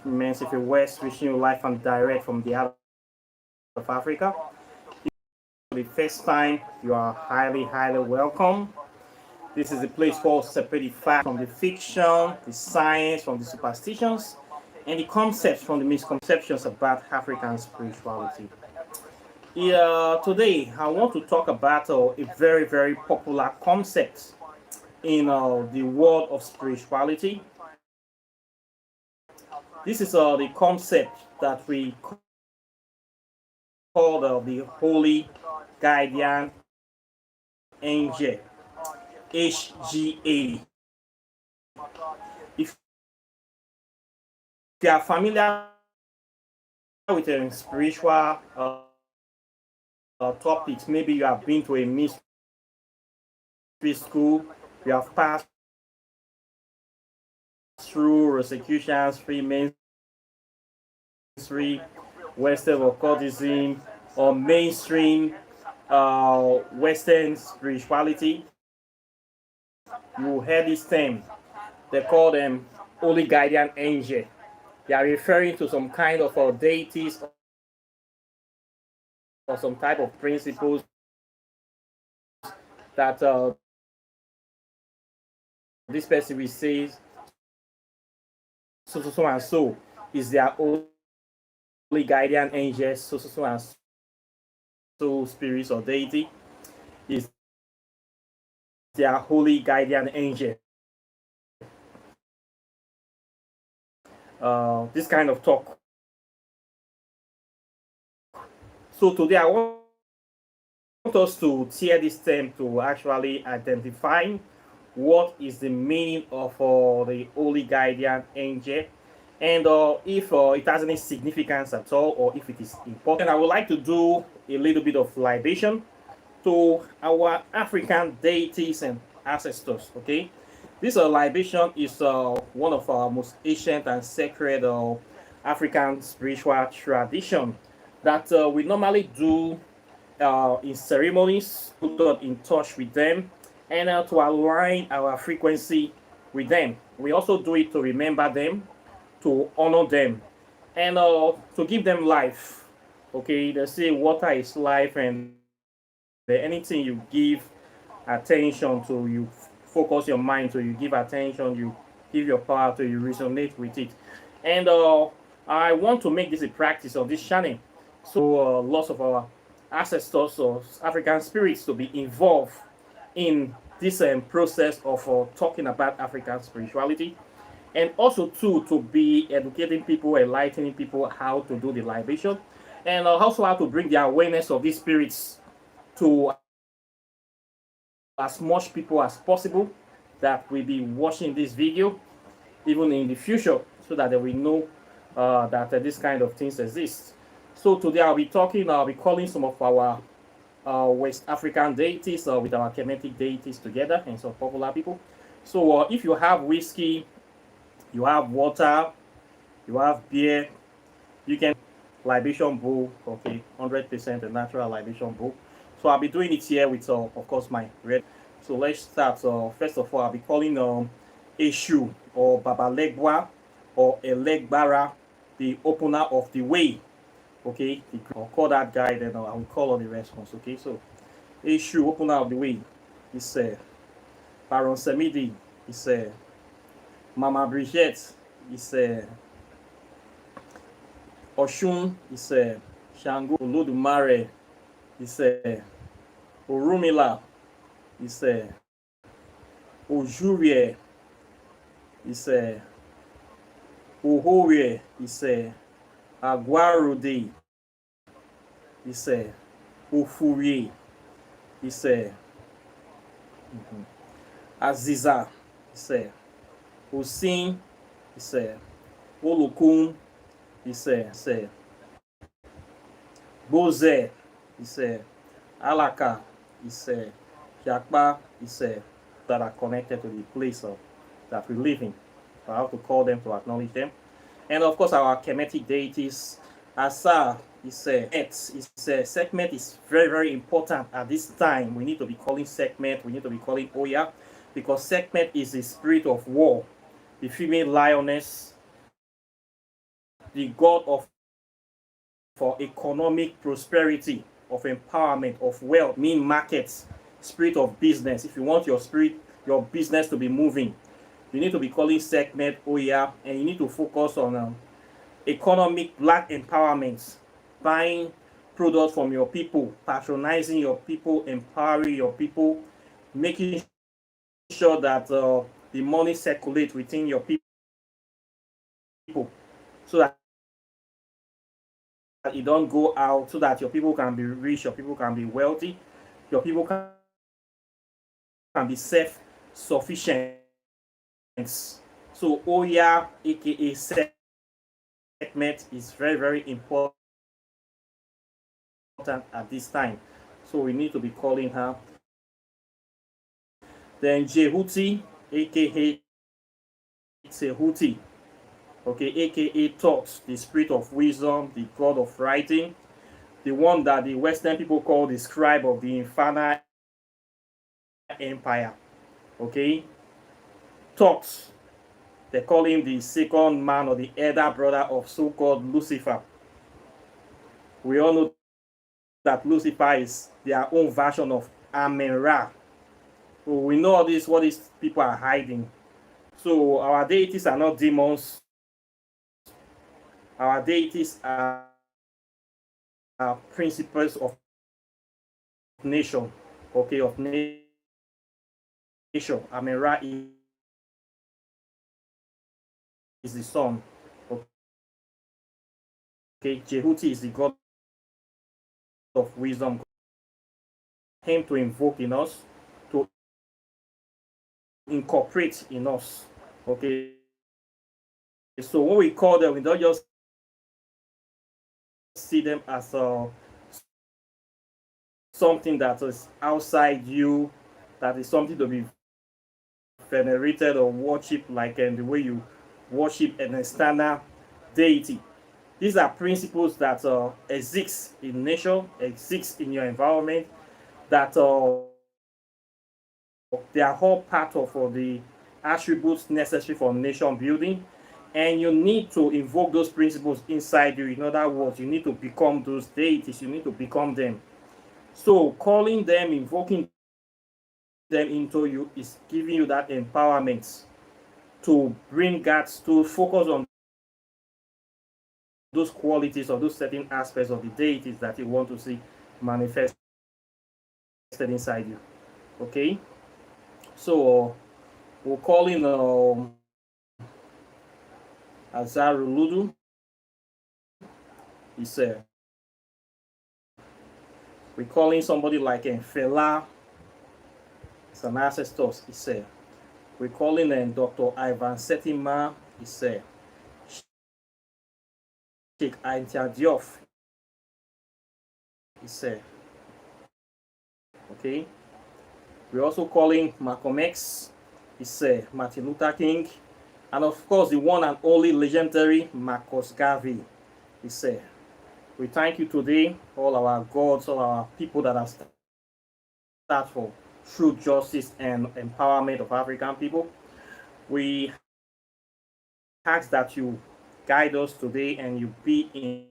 Mensife West, wishing you live and direct from the heart of Africa. For the first time, you are highly, highly welcome. This is a place called separated fact from the fiction, the science from the superstitions, and the concepts from the misconceptions about African spirituality. Today, I want to talk about a very, very popular concept in the world of spirituality. This is the concept that we call the Holy Guardian Angel, HGA. If you are familiar with spiritual topics, maybe you have been to a mystery school, you have passed through Rosicrucians, Freemasonry, Western occultism, or mainstream Western spirituality, you heard this term. They call them Holy Guardian Angel. They are referring to some kind of deities or some type of principles that this person will say so and so is their holy guardian angel, so and so spirits or deity is their holy guardian angel. This kind of talk. So today I want us to tear this term to actually identify what is the meaning of the holy guardian angel, and if it has any significance at all, or if it is important. I would like to do a little bit of libation to our African deities and ancestors. Okay, this libation is one of our most ancient and sacred African spiritual tradition that we normally do in ceremonies, put us in touch with them, and to align our frequency with them. We also do it to remember them, to honor them, and to give them life. Okay, they say water is life, and anything you give attention to, you focus your mind to, you give attention, you give your power to, you resonate with it. And I want to make this a practice of this channel, so lots of our ancestors or African spirits to be involved in this process of talking about African spirituality, and also too to be educating people, enlightening people how to do the libation, and also how to bring the awareness of these spirits to as much people as possible that will be watching this video even in the future, so that they will know that this kind of things exist. So today I'll be calling some of our West African deities with our Kemetic deities together, and some popular people. So if you have whiskey, you have water, you have beer, you can libation bowl, okay, 100% a natural libation bowl. So I'll be doing it here with, of course, my red. So let's start. First of all, I'll be calling Eshu or Babalegwa or Elegbara, the opener of the way. Okay, I'll call that guy, then I will call on the response. Okay, so Eshu, opener of the way, is Baron Semidi, is Mama Brigitte, is Oshun, is Shango Olodumare, is Orumila, is Ojurie, is Ohorie, is Aguarode, is Ofurie, is Aziza, is Osin, is Olukun, is Boze, is Alaka, is Jakpa, is that are connected to the place that we live in. So I have to call them to acknowledge them. And of course, our Kemetic deities, Asa is Sekhmet is very, very important at this time. We need to be calling Sekhmet, we need to be calling Oya, because Sekhmet is the spirit of war, the female lioness, the God of for economic prosperity, of empowerment, of wealth, mean markets, spirit of business. If you want your business to be moving, you need to be calling segment Oya, and you need to focus on economic black empowerment, buying products from your people, patronizing your people, empowering your people, making sure that the money circulates within your people so that it don't go out, so that your people can be rich, your people can be wealthy, your people can be self-sufficient. So Oya, aka segment, is very, very important at this time. So we need to be calling her. Then Jehuti, aka Tehuti, okay, aka Thoughts, the spirit of wisdom, the god of writing, the one that the Western people call the scribe of the infernal empire. Okay, Thoughts, they call him the second man or the elder brother of so-called Lucifer. We all know that Lucifer is their own version of Amen-Ra. So we know what these people are hiding. So our deities are not demons. Our deities are principles of nation, okay, of nation. Amen-Ra is the sun. Okay, Jehuti is the god of wisdom. Him to invoke in us, to incorporate in us. Okay, so when we call them, we don't just see them as something that is outside you, that is something to be venerated or worshipped, like in the way you worship an external deity. These are principles that exist in nature, exist in your environment, that they are all part of the attributes necessary for nation building. And you need to invoke those principles inside you. In other words, you need to become those deities. You need to become them. So calling them, invoking them into you is giving you that empowerment to bring God's, to focus on those qualities or those certain aspects of the deities that you want to see manifested inside you. Okay, so we're calling Azaruludu. He's we're calling somebody like Fela. It's an ancestor. He's we're calling Dr. Ivan Setima. He's Sheikh Aintia Diof. He's okay. We're also calling Malcolm X. He's Martin Luther King. And of course, the one and only legendary Marcus Garvey. He's we thank you today, all our gods, all our people that have started for true justice and empowerment of African people. We ask that you guide us today and you be in